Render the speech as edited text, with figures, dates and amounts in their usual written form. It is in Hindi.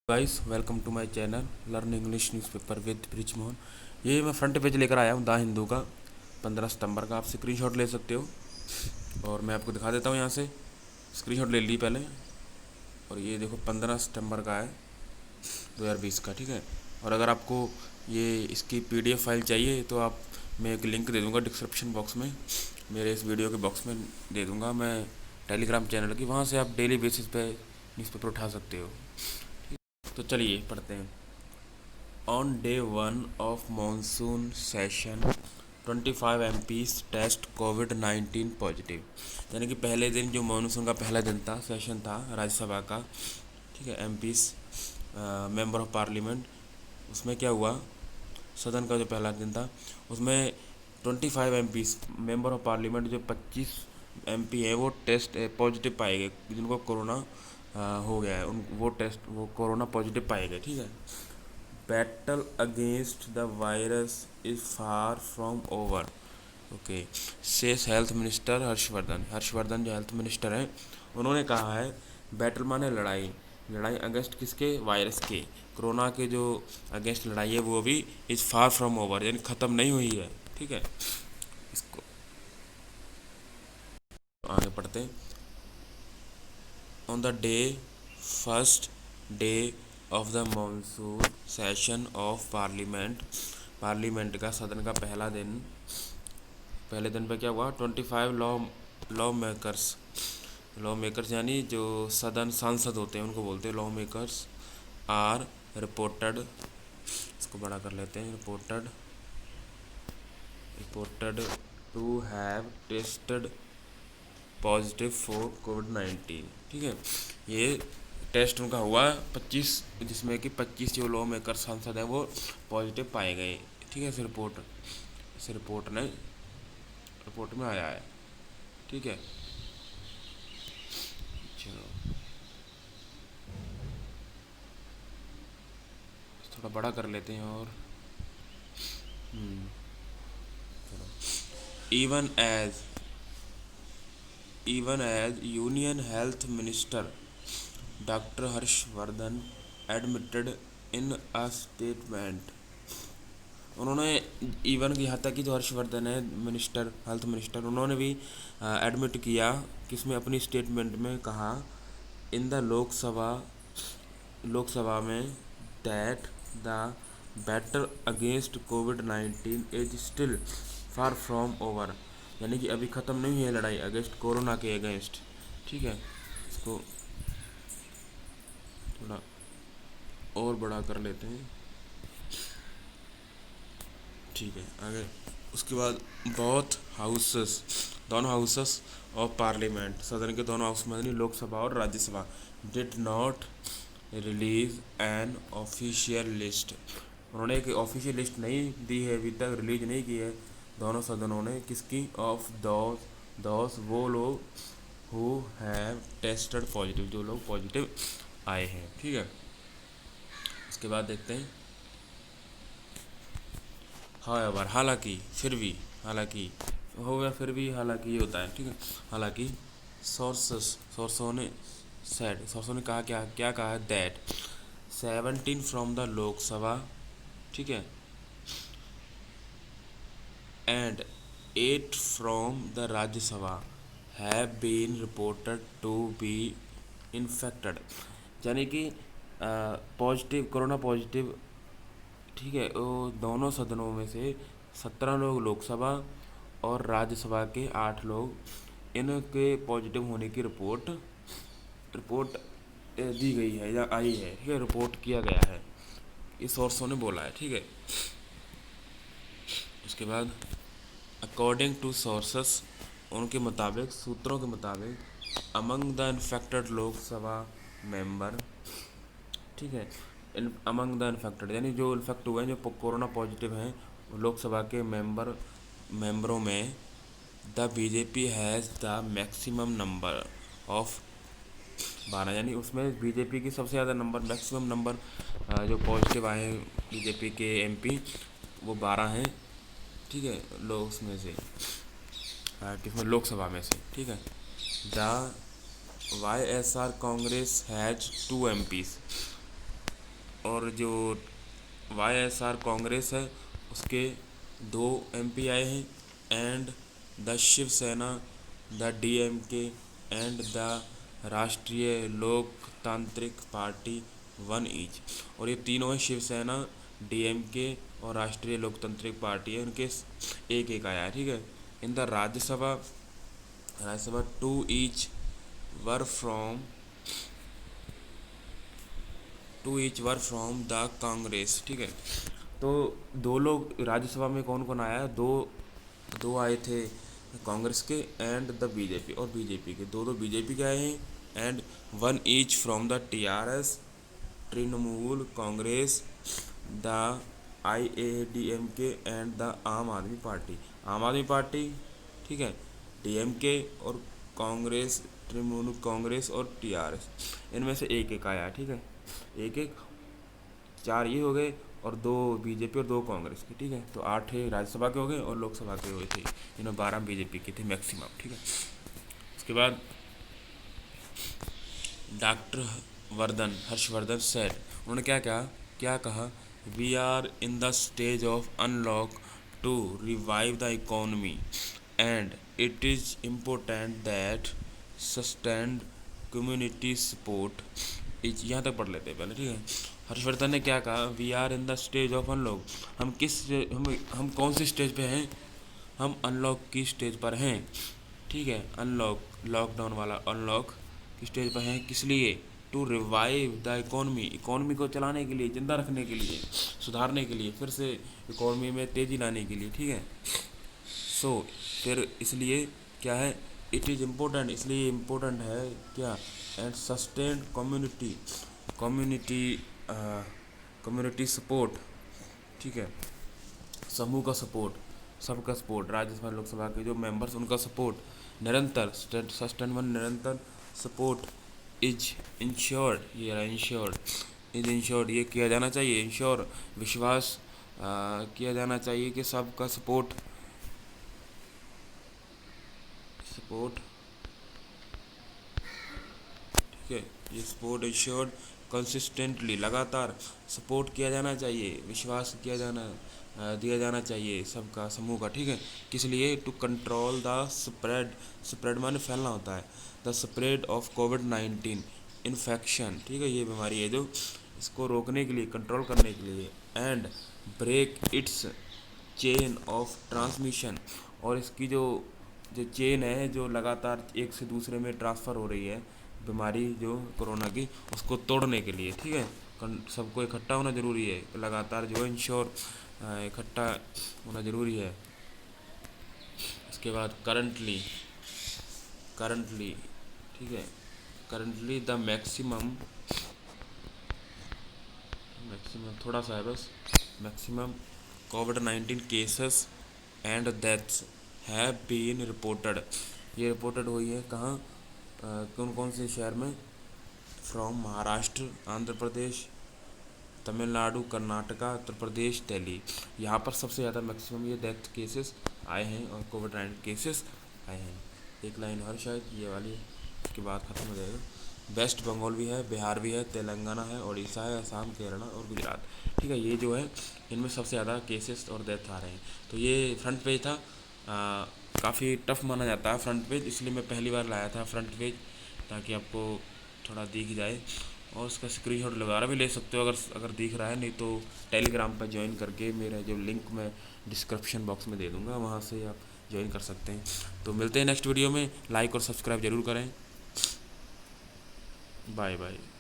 Guys welcome to my channel learn English newspaper with Brij Mohan. ये मैं फ्रंट पेज लेकर आया हूँ द हिंदू का 15 सितंबर का। आप स्क्रीनशॉट ले सकते हो और मैं आपको दिखा देता हूँ। यहाँ से स्क्रीनशॉट ले ली पहले और ये देखो 15 सितंबर का है 2020 का। ठीक है। और अगर आपको ये इसकी PDF फाइल चाहिए तो आप मैं एक लिंक दे दूँगा डिस्क्रिप्शन बॉक्स में, मेरे इस वीडियो के बॉक्स में दे दूँगा मैं टेलीग्राम चैनल की। वहाँ से आप डेली बेसिस पे न्यूज़पेपर उठा सकते हो। तो चलिए पढ़ते हैं। On day 1 of monsoon session 25 MPs test covid positive. यानी कि पहले दिन जो मानसून का पहला दिन था, सेशन था राज्यसभा का। ठीक है। MPs मेंबर ऑफ पार्लियामेंट, उसमें क्या हुआ, सदन का जो पहला दिन था उसमें 25 MPs मेंबर ऑफ पार्लियामेंट, जो 25 MP है वो टेस्ट पॉजिटिव पाए गए, जिनको कोरोना हो गया है। उन वो कोरोना पॉजिटिव पाए गए। ठीक है। Battle against the virus is far from over. Okay, शेष हेल्थ मिनिस्टर हर्षवर्धन जो हेल्थ मिनिस्टर हैं उन्होंने कहा है बैटल माने लड़ाई, लड़ाई अगेंस्ट किसके, वायरस के, कोरोना के जो अगेंस्ट लड़ाई है वो भी इज फार फ्रॉम ओवर, यानी ख़त्म नहीं हुई है। ठीक है। इसको आगे पढ़ते हैं। On the day first day of the monsoon session of parliament, parliament का सदन का पहला दिन, पहले दिन पे क्या हुआ, 25 लॉ मेकर्स, लॉ मेकर्स यानी जो सदन सांसद होते हैं उनको बोलते हैं लॉ मेकर्स, आर रिपोर्टेड, इसको बड़ा कर लेते हैं, reported to have tested positive for कोविड-19। ठीक है। ये टेस्ट उनका हुआ 25, जिसमें कि 25 जो लॉ मेकर सांसद है वो पॉजिटिव पाए गए। ठीक है। इस रिपोर्ट में आया है। ठीक है। चलो थोड़ा बड़ा कर लेते हैं और even as union health minister doctor Harshvardhan admitted in a statement, उन्होंने इवन की यहाँ तक कि जो हर्षवर्धन है मिनिस्टर, हेल्थ मिनिस्टर, उन्होंने भी एडमिट किया, किसमें, अपनी स्टेटमेंट में कहा, इन द लोकसभा में, that the battle against covid is still far from over, यानी कि अभी ख़त्म नहीं है लड़ाई अगेंस्ट कोरोना के अगेंस्ट। ठीक है। इसको थोड़ा और बड़ा कर लेते हैं। ठीक है। आगे उसके बाद बोथ हाउसेस, दोनों हाउसेस ऑफ पार्लियामेंट, सदन के दोनों हाउस में, लोकसभा और Rajya Sabha, did not release an official list, उन्होंने एक ऑफिशियल लिस्ट नहीं दी है, अभी तक रिलीज नहीं की है दोनों सदनों ने, किसकी, ऑफ दोस वो लोग हु हैव टेस्टेड पॉजिटिव, जो लोग पॉजिटिव आए हैं। ठीक है। उसके बाद देखते हैं। हाउएवर, हालांकि, फिर भी, हालांकि हो गया, फिर भी हालांकि ये होता है। ठीक है। हालांकि सोर्सों ने कहा, क्या क्या कहा है, दैट 17 फ्रॉम द लोकसभा, ठीक है, and 8 from the Rajya Sabha have been reported to be infected, यानी कि पॉजिटिव, कोरोना पॉजिटिव। ठीक है। वो दोनों सदनों में से 17 लोग लोकसभा और राज्यसभा के 8 लोग, इनके पॉजिटिव होने की रिपोर्ट दी गई है या आई है। ठीक है। रिपोर्ट किया गया है, इस सोर्सों ने बोला है। ठीक है। उसके बाद अकॉर्डिंग टू सोर्सेस, उनके मुताबिक, सूत्रों के मुताबिक, among the infected Lok Sabha member, ठीक है, अमंग द इन्फेक्टेड यानी जो इन्फेक्ट हुए हैं, जो कोरोना पॉजिटिव हैं लोकसभा के मेंबरों में, the BJP has the maximum number of 12, यानी उसमें बीजेपी की सबसे ज़्यादा नंबर, मैक्सिमम नंबर जो पॉजिटिव आए हैं बीजेपी के MP, वो 12 हैं। ठीक है। लोग उसमें से किसमें, लोकसभा में से। ठीक है। The YSR Congress has 2 MPs, और जो YSR कांग्रेस है उसके 2 MP आए हैं, and the Shiv Sena, the DMK and the Rashtriya Loktantrik party 1 each. और ये तीनों हैं, शिवसेना, DMK और राष्ट्रीय लोकतांत्रिक पार्टी है, उनके एक एक आया है, ठीक है। In the Rajya Sabha 2 each were from the Congress, ठीक है। तो 2 लोग राज्यसभा में कौन कौन आया है, दो आए थे कांग्रेस के, एंड द बीजेपी, और बीजेपी के दो बीजेपी के आए हैं, and 1 each from the TRS, Trinamool Congress, the IADMK and the आम आदमी पार्टी, ठीक है। DMK और कांग्रेस, तृणमूल कांग्रेस और TRS, इनमें से एक एक आया, ठीक है। एक एक 4 ये हो गए, और 2 बीजेपी और 2 कांग्रेस के, ठीक है। तो 8 राज्यसभा के हो गए और लोकसभा के हुए थे, इन्होंने 12 बीजेपी के थे मैक्सिमम, ठीक है। उसके बाद डॉक्टर हर्षवर्धन सेड, उन्होंने क्या कहा, we are in the stage of unlock to revive the economy and it is important that sustained community support is, यहाँ तक पढ़ लेते हैं पहले, ठीक है। हर्षवर्धन ने क्या कहा, we are in the stage of unlock, हम कौन सी स्टेज पे हैं, हम अनलॉक की स्टेज पर हैं, ठीक है। अनलॉक, लॉकडाउन वाला अनलॉक की स्टेज पर हैं, किस लिए, टू रिवाइव द इकोनॉमी को चलाने के लिए, जिंदा रखने के लिए, सुधारने के लिए, फिर से इकोनॉमी में तेज़ी लाने के लिए, ठीक है। फिर इसलिए क्या है, इट इज़ इम्पोर्टेंट, इसलिए इम्पोर्टेंट है क्या, एंड सस्टेन कम्युनिटी सपोर्ट, ठीक है। समूह का सपोर्ट, सबका सपोर्ट, राज्यसभा लोकसभा के जो मेंबर्स उनका सपोर्ट निरंतर, निरंतर सपोर्ट इज इंश्योर्ड, ये किया जाना चाहिए, इंश्योर विश्वास किया जाना चाहिए कि सबका सपोर्ट ठीक है। ये सपोर्ट इंश्योर्ड कंसिस्टेंटली, लगातार सपोर्ट किया जाना चाहिए, विश्वास दिया जाना चाहिए सबका, समूह का, ठीक है। किस लिए, टू कंट्रोल द स्प्रेड माने फैलना होता है, the spread of covid infection, ठीक है। ये बीमारी है जो, इसको रोकने के लिए, कंट्रोल करने के लिए, and break its chain of transmission, और इसकी जो चेन है जो लगातार एक से दूसरे में ट्रांसफ़र हो रही है बीमारी जो कोरोना की, उसको तोड़ने के लिए, ठीक है। सबको इकट्ठा होना ज़रूरी है, लगातार जो है इंश्योर इकट्ठा होना ज़रूरी है। इसके बाद करंटली, ठीक है, करंटली द मैक्सिमम थोड़ा सा है बस, मैक्सिमम कोविड-19 cases and deaths have been reported, ये रिपोर्टेड हुई है कहाँ, कौन कौन से शहर में, फ्रॉम महाराष्ट्र, आंध्र प्रदेश, तमिलनाडु, कर्नाटका, उत्तर प्रदेश, दिल्ली, यहाँ पर सबसे ज़्यादा मैक्सिमम ये डेथ केसेस आए हैं और कोविड-19 केसेस आए हैं। एक लाइन और शायद ये वाली, इसके बाद ख़त्म हो जाएगा। वेस्ट बंगाल भी है, बिहार भी है, तेलंगाना है, उड़ीसा है, असम, केरला और गुजरात, ठीक है। ये जो है इनमें सबसे ज़्यादा केसेस और डेथ आ रहे हैं। तो ये फ्रंट पेज था, काफ़ी टफ माना जाता है फ्रंट पेज, इसलिए मैं पहली बार लाया था फ्रंट पेज, ताकि आपको थोड़ा दिख जाए, और उसका स्क्रीनशॉट वगैरह भी ले सकते हो अगर दिख रहा है, नहीं तो टेलीग्राम पर ज्वाइन करके मेरा जो लिंक मैं डिस्क्रिप्शन बॉक्स में दे दूँगा, वहाँ से आप ज्वाइन कर सकते हैं। तो मिलते हैं नेक्स्ट वीडियो में, लाइक और सब्सक्राइब ज़रूर करें, बाय बाय।